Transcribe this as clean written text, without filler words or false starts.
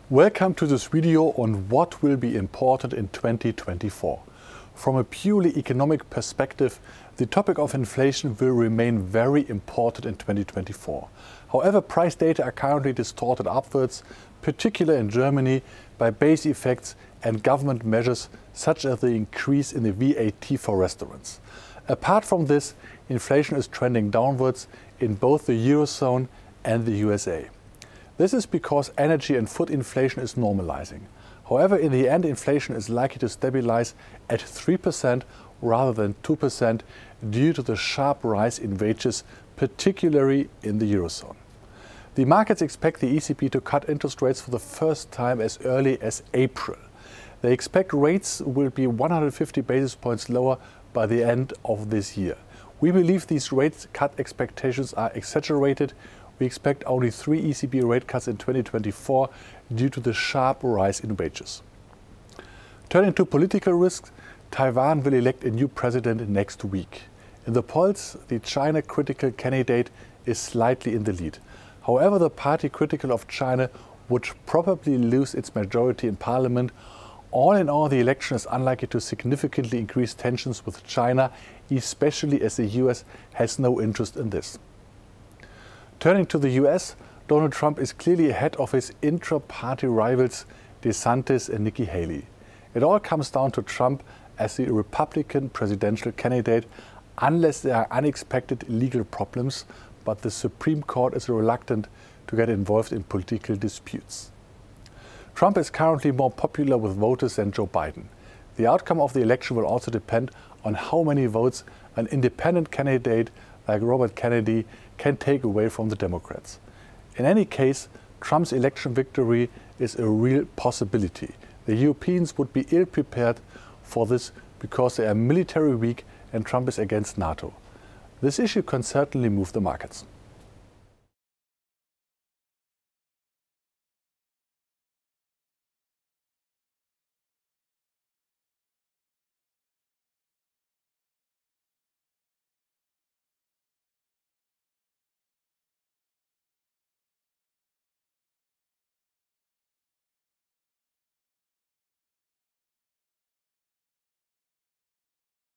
Welcome to this video on what will be important in 2024. From a purely economic perspective, the topic of inflation will remain very important in 2024. However, price data are currently distorted upwards, particularly in Germany, by base effects and government measures such as the increase in the VAT for restaurants. Apart from this, inflation is trending downwards in both the Eurozone and the USA. This is because energy and food inflation is normalizing. However, in the end, inflation is likely to stabilize at 3% rather than 2% due to the sharp rise in wages, particularly in the Eurozone. The markets expect the ECB to cut interest rates for the first time as early as April. They expect rates will be 150 basis points lower by the end of this year. We believe these rate cut expectations are exaggerated. We expect only 3 ECB rate cuts in 2024 due to the sharp rise in wages. Turning to political risks, Taiwan will elect a new president next week. In the polls, the China-critical candidate is slightly in the lead. However, the party critical of China would probably lose its majority in parliament. All in all, the election is unlikely to significantly increase tensions with China, especially as the US has no interest in this. Turning to the US, Donald Trump is clearly ahead of his intra-party rivals DeSantis and Nikki Haley. It all comes down to Trump as the Republican presidential candidate, unless there are unexpected legal problems, but the Supreme Court is reluctant to get involved in political disputes. Trump is currently more popular with voters than Joe Biden. The outcome of the election will also depend on how many votes an independent candidate like Robert Kennedy can take away from the Democrats. In any case, Trump's election victory is a real possibility. The Europeans would be ill-prepared for this because they are military weak and Trump is against NATO. This issue can certainly move the markets.